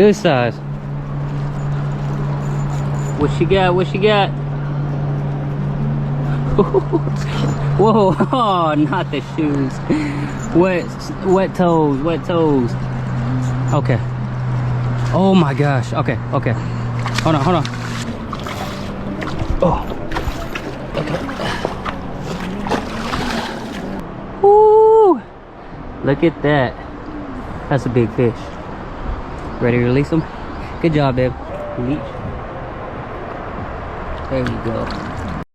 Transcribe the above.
Good size. What she got? What she got? Whoa, oh, not the shoes. Wet toes, wet toes. Okay. Oh my gosh. Okay, okay. Hold on, hold on. Oh. Okay. Woo! Look at that. That's a big fish. Ready to release them? Good job, babe. Release. There you go.